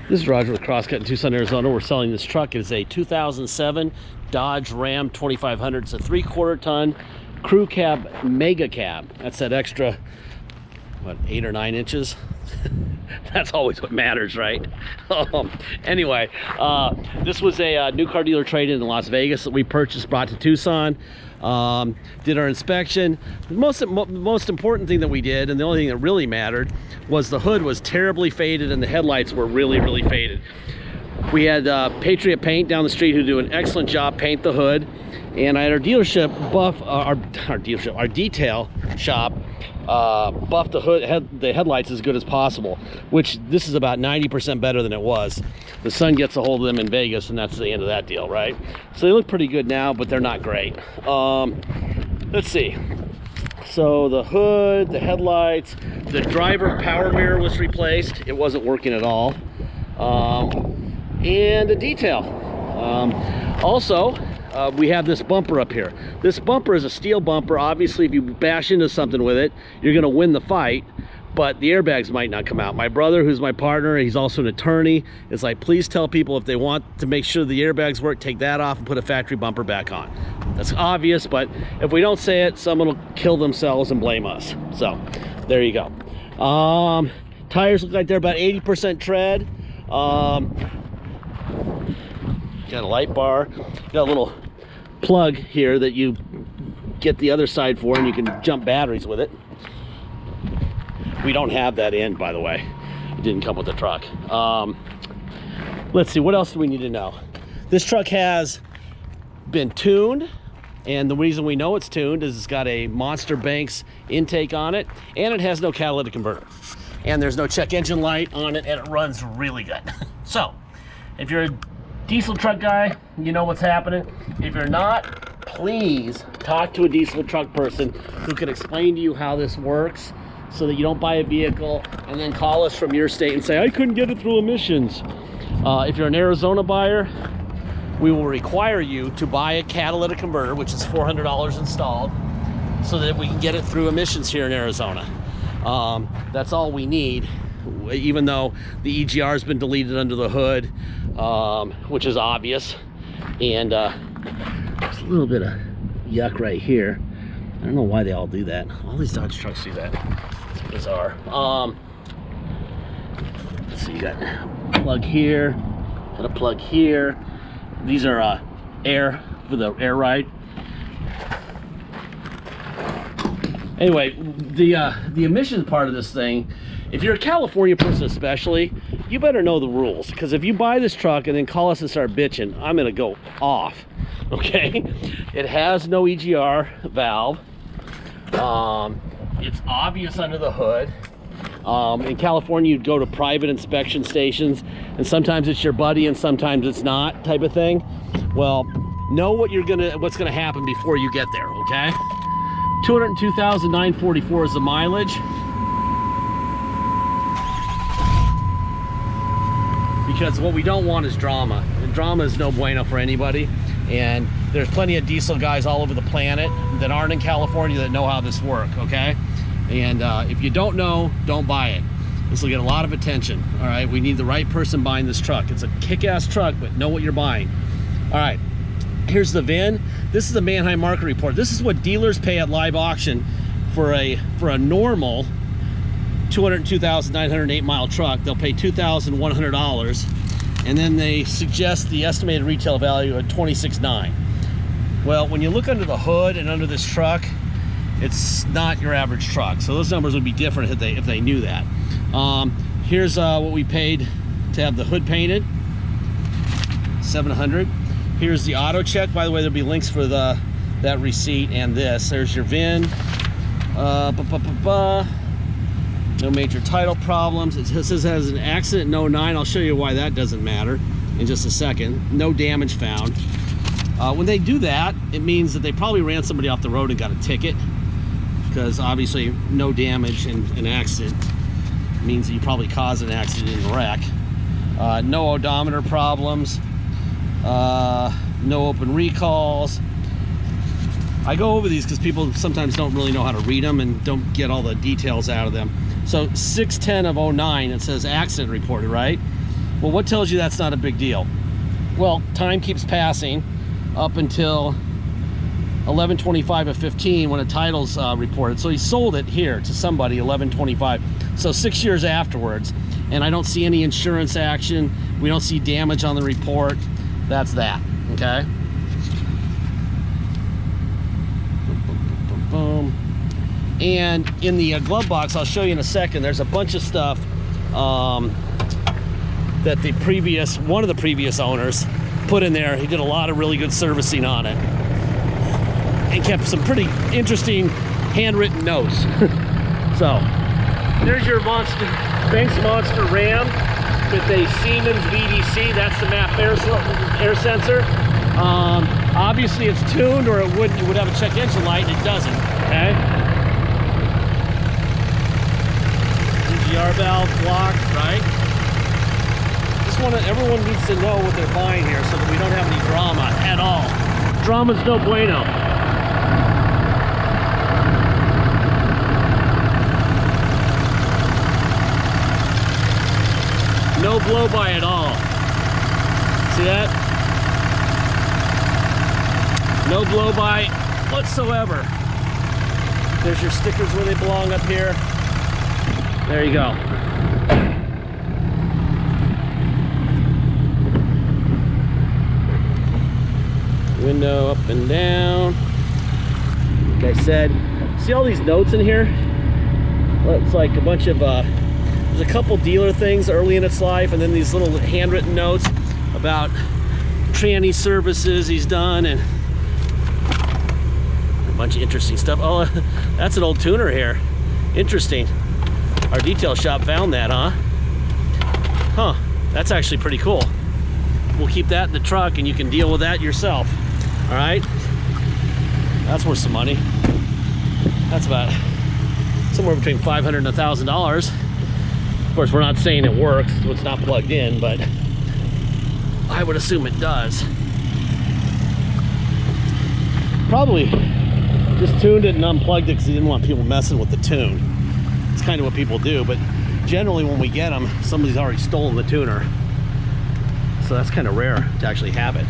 This is Roger with Crosscut in Tucson, Arizona. We're selling this truck. It is a 2007 Dodge Ram 2500. It's a 3/4 ton crew cab mega cab. That's that extra, what, 8 or 9 inches? That's always what matters, right? Anyway, this was a new car dealer trade-in Las Vegas that we purchased, brought to Tucson. Did our inspection. The most important thing that we did, and the only thing that really mattered, was the hood was terribly faded and the headlights were really faded. We had Patriot Paint down the street who do an excellent job paint the hood, and I had our dealership buff our detail shop buff the headlights as good as possible, which this is about 90% better than it was. The sun gets a hold of them in Vegas and that's the end of that deal, right? So they look pretty good now, but they're not great. Let's see. So the hood, the headlights, the driver power mirror was replaced. It wasn't working at all. And the detail. Also, we have this bumper up here. This bumper is a steel bumper. Obviously, if you bash into something with it, you're gonna win the fight, but the airbags might not come out. My brother, who's my partner, he's also an attorney, is like, please tell people if they want to make sure the airbags work, take that off and put a factory bumper back on. That's obvious, but if we don't say it, someone will kill themselves and blame us. So, there you go. Tires look like they're about 80% tread. Got a light bar, got a little plug here that you get the other side for, and you can jump batteries with it. We don't have that end, by the way. It didn't come with the truck. Let's see, what else do we need to know? This truck has been tuned, and the reason we know it's tuned is it's got a Monster Banks intake on it, and it has no catalytic converter. And there's no check engine light on it, and it runs really good. So, if you're a diesel truck guy, you know what's happening. If you're not, please talk to a diesel truck person who can explain to you how this works so that you don't buy a vehicle and then call us from your state and say, I couldn't get it through emissions. If you're an Arizona buyer, we will require you to buy a catalytic converter, which is $400 installed, so that we can get it through emissions here in Arizona. That's all we need, even though the EGR has been deleted under the hood, which is obvious. And there's a little bit of yuck right here. I don't know why they all do that. All these Dodge trucks do that. It's bizarre. Let's see, you got a plug here, got a plug here. These are air for the air ride. Anyway, the emissions part of this thing, if you're a California person especially, you better know the rules, because if you buy this truck and then call us and start bitching, I'm gonna go off, okay? It has no EGR valve. It's obvious under the hood. In California, you'd go to private inspection stations, and sometimes it's your buddy and sometimes it's not, type of thing. Well, know what's gonna happen before you get there, okay? 202,944 is the mileage. Because what we don't want is drama. And drama is no bueno for anybody. And there's plenty of diesel guys all over the planet that aren't in California that know how this works, okay? And if you don't know, don't buy it. This will get a lot of attention, all right? We need the right person buying this truck. It's a kick-ass truck, but know what you're buying. All right, here's the VIN. This is the Manheim Market Report. This is what dealers pay at live auction for a normal 202,908 mile truck. They'll pay $2,100, and then they suggest the estimated retail value at $26,900. Well, when you look under the hood and under this truck, it's not your average truck. So those numbers would be different if they knew that. Here's what we paid to have the hood painted, $700. Here's the auto check. By the way, there'll be links for that receipt and this. There's your VIN. No major title problems. It says it has an accident in 09. I'll show you why that doesn't matter in just a second. No damage found. When they do that, it means that they probably ran somebody off the road and got a ticket, because obviously no damage in an accident means that you probably caused an accident and wreck. No odometer problems. No open recalls. I go over these because people sometimes don't really know how to read them and don't get all the details out of them. So 6/10 of 09, it says accident reported, right? Well, what tells you that's not a big deal? Well, time keeps passing up until 11/25/15 when a title's reported. So he sold it here to somebody 11/25. So 6 years afterwards, and I don't see any insurance action. We don't see damage on the report. That's that, okay? Boom. And in the glove box, I'll show you in a second, there's a bunch of stuff that one of the previous owners put in there. He did a lot of really good servicing on it and kept some pretty interesting handwritten notes. So there's your Banks Monster Ram with a Siemens VDC. That's the MAP air sensor. Obviously it's tuned, or it would have a check engine light, and it doesn't. Okay. EGR valve blocked, right? Everyone needs to know what they're buying here so that we don't have any drama at all. Drama's no bueno. No blow by at all. See that? No blow by whatsoever. There's your stickers where they belong up here. There you go. Window up and down. Like I said, see all these notes in here? Well, it's like a bunch of there's a couple dealer things early in its life, and then these little handwritten notes about tranny services he's done, and a bunch of interesting stuff. Oh, that's an old tuner here. Interesting. Our detail shop found that, huh? Huh, that's actually pretty cool. We'll keep that in the truck and you can deal with that yourself. All right, that's worth some money. That's about somewhere between $500 and $1,000. Of course, we're not saying it works, so it's not plugged in, but I would assume it does. Probably just tuned it and unplugged it because he didn't want people messing with the tune. It's kind of what people do, but generally when we get them, somebody's already stolen the tuner. So that's kind of rare to actually have it.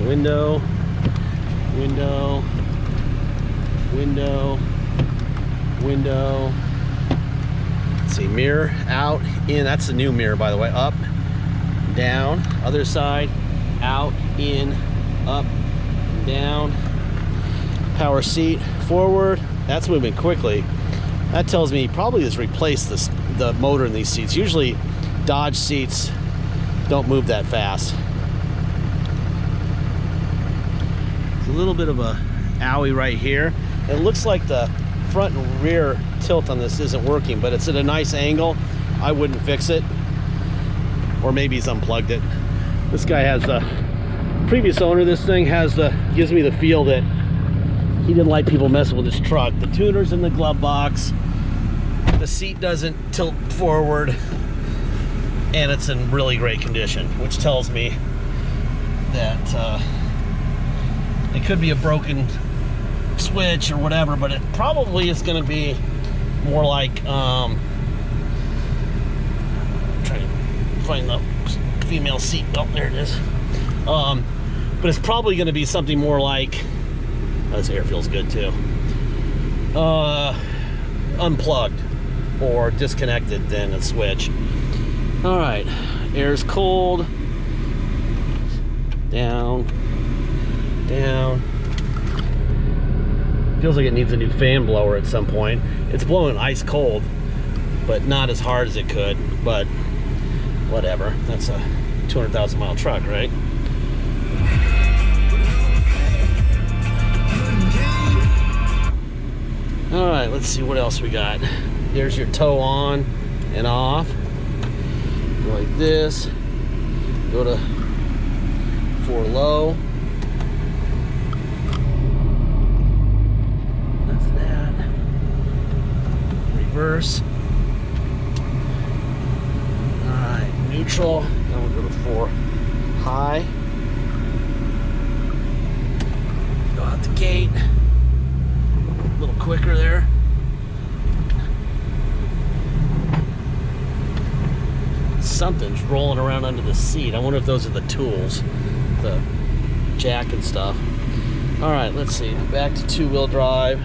Window, window, window, window. Let's see, mirror, out, in. That's the new mirror, by the way. Up, down, other side, out, in, up, down. Power seat, forward. That's moving quickly. That tells me he probably has replaced the motor in these seats. Usually Dodge seats don't move that fast. It's a little bit of a owie right here. It looks like the front and rear tilt on this isn't working, but it's at a nice angle. I wouldn't fix it. Or maybe he's unplugged it. This guy has the previous owner of this thing gives me the feel that he didn't like people messing with his truck. The tuner's in the glove box. The seat doesn't tilt forward, and it's in really great condition, which tells me that it could be a broken switch or whatever, but it probably is going to be more like trying to find the female seat belt. There it is. But it's probably going to be something more like, oh, this air feels good too, unplugged or disconnected than a switch. All right, air's cold. Down, down. Feels like it needs a new fan blower at some point. It's blowing ice cold, but not as hard as it could, but whatever. That's a 200,000 mile truck, right? All right, let's see what else we got. There's your tow on and off. Go like this. Go to 4 low. That's that. Reverse. All right, neutral. Now we'll go to 4 high. Go out the gate. A little quicker there. something's rolling around under the seat. I wonder if those are the tools, the jack and stuff. All right, let's see. Back to two-wheel drive.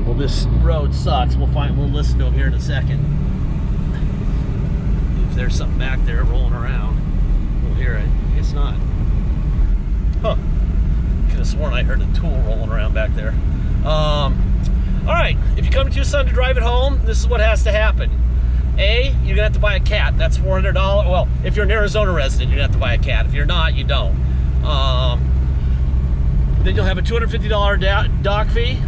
Well, this road sucks. We'll listen to them here in a second. If there's something back there rolling around, we'll hear it. I guess not. Huh. Could have sworn I heard a tool rolling around back there. All right, if you come to Tucson to drive it home, this is what has to happen. A, you're gonna have to buy a cat. That's $400. Well, if you're an Arizona resident, you're gonna have to buy a cat. If you're not, you don't. Then you'll have a $250 dock fee,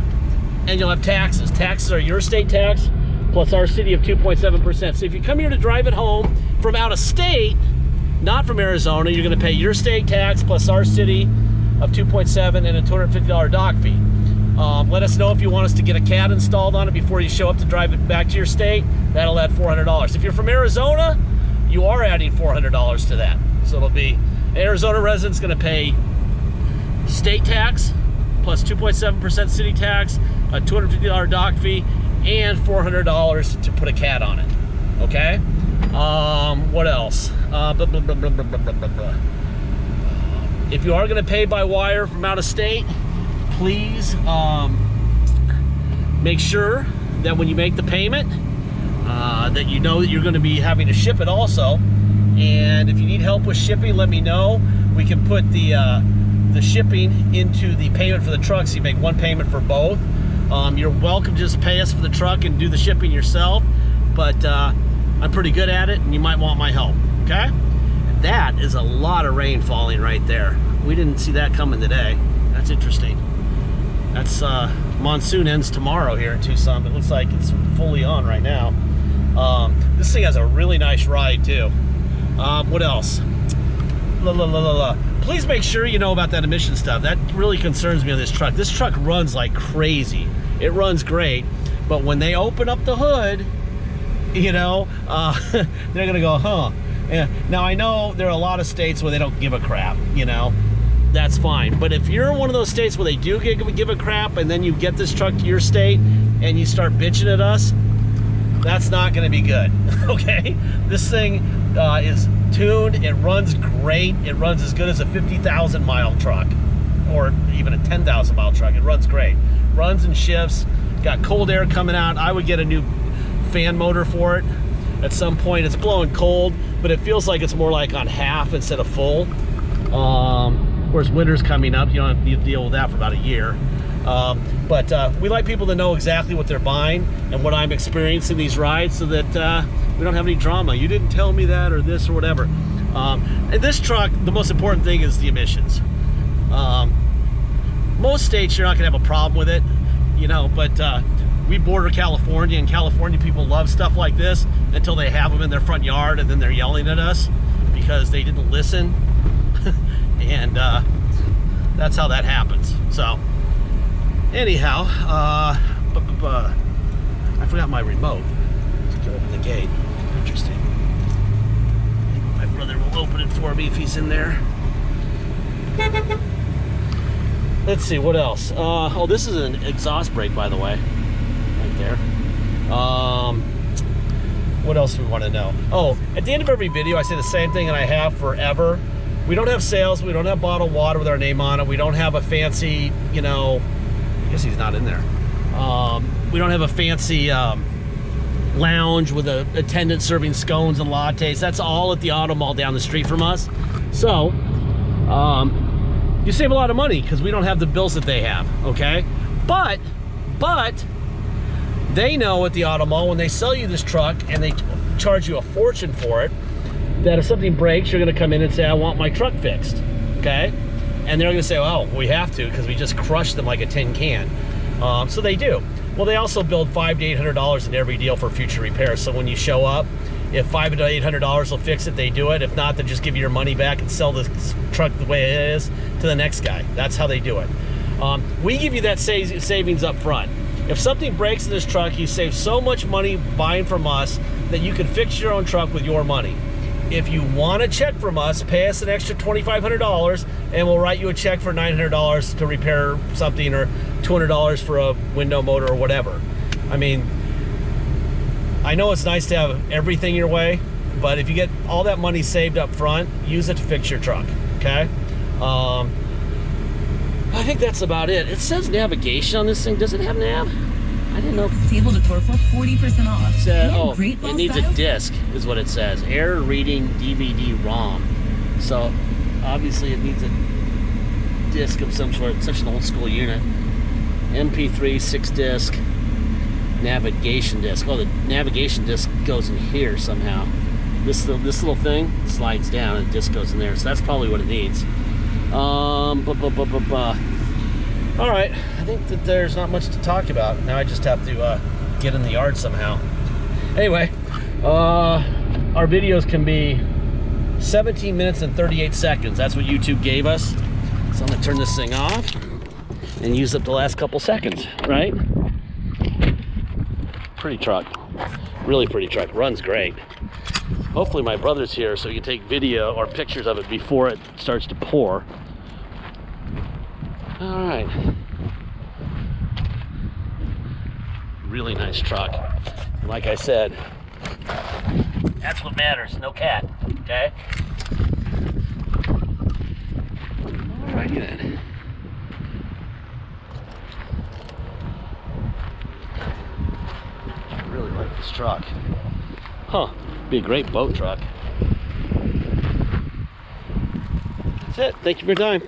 and you'll have taxes. Taxes are your state tax plus our city of 2.7%. So if you come here to drive it home from out of state, not from Arizona, you're gonna pay your state tax plus our city of 2.7 and a $250 dock fee. Let us know if you want us to get a cat installed on it before you show up to drive it back to your state. That'll add $400. If you're from Arizona, you are adding $400 to that. So it'll be an Arizona resident's gonna pay state tax plus 2.7% city tax, a $250 dock fee, and $400 to put a cat on it. Okay? What else? If you are gonna pay by wire from out of state, please make sure that when you make the payment that you know that you're going to be having to ship it also. And if you need help with shipping, let me know. We can put the shipping into the payment for the truck, so you make one payment for both. You're welcome to just pay us for the truck and do the shipping yourself, but I'm pretty good at it and you might want my help. Okay? That is a lot of rain falling right there. We didn't see that coming today. That's interesting. That's monsoon ends tomorrow here in Tucson, but it looks like it's fully on right now. This thing has a really nice ride too. What else? Please make sure you know about that emission stuff. That really concerns me on this truck. This truck runs like crazy. It runs great, but when they open up the hood, you know, they're gonna go, huh? Yeah. Now I know there are a lot of states where they don't give a crap, you know. That's fine. But if you're in one of those states where they do give a crap, and then you get this truck to your state and you start bitching at us, that's not going to be good. Okay? This thing is tuned. It runs great. It runs as good as a 50,000 mile truck or even a 10,000 mile truck. It runs great. Runs and shifts. Got cold air coming out. I would get a new fan motor for it at some point. It's blowing cold, but it feels like it's more like on half instead of full. Of course, winter's coming up. You don't have to deal with that for about a year. But we like people to know exactly what they're buying and what I'm experiencing these rides, so that we don't have any drama. You didn't tell me that, or this, or whatever. And this truck, the most important thing is the emissions. Most states, you're not gonna have a problem with it, you know, but we border California, and California people love stuff like this until they have them in their front yard, and then they're yelling at us because they didn't listen. And that's how that happens. So anyhow, I forgot my remote to open the gate. Interesting. My brother will open it for me if he's in there. Let's see, what else? Oh, this is an exhaust brake, by the way, right there. What else do we want to know? Oh, at the end of every video, I say the same thing, and I have forever. We don't have sales. We don't have bottled water with our name on it. We don't have a fancy, you know, I guess he's not in there. We don't have a fancy lounge with an attendant serving scones and lattes. That's all at the auto mall down the street from us. So you save a lot of money because we don't have the bills that they have, okay? But they know at the auto mall, when they sell you this truck and they charge you a fortune for it, that if something breaks, you're going to come in and say, I want my truck fixed, okay? And they're going to say, oh, we have to, because we just crushed them like a tin can. So they do. Well, they also build $500 to $800 in every deal for future repairs. So when you show up, if $500 to $800 will fix it, they do it. If not, they just give you your money back and sell the truck the way it is to the next guy. That's how they do it. We give you that savings up front. If something breaks in this truck, you save so much money buying from us that you can fix your own truck with your money. If you want a check from us, pay us an extra $2,500 and we'll write you a check for $900 to repair something, or $200 for a window motor or whatever. I mean, I know it's nice to have everything your way, but if you get all that money saved up front, use it to fix your truck, okay? I think that's about it. It says navigation on this thing. Does it have nav? I didn't know. Table decor for 40% off. It said, oh, it needs a disc, is what it says. Error reading DVD-ROM. So, obviously it needs a disc of some sort. It's such an old school unit. MP3, 6-disc, navigation disc. Oh, the navigation disc goes in here somehow. This little thing slides down and the disc goes in there. So that's probably what it needs. All right, I think that there's not much to talk about. Now I just have to get in the yard somehow. Anyway, our videos can be 17 minutes and 38 seconds. That's what YouTube gave us. So I'm gonna turn this thing off and use up the last couple seconds, right? Pretty truck, really pretty truck, runs great. Hopefully my brother's here so he can take video or pictures of it before it starts to pour. All right. Really nice truck. And like I said, that's what matters, no cat, okay? Alrighty then. I really like this truck. Huh, be a great boat truck. That's it, thank you for your time.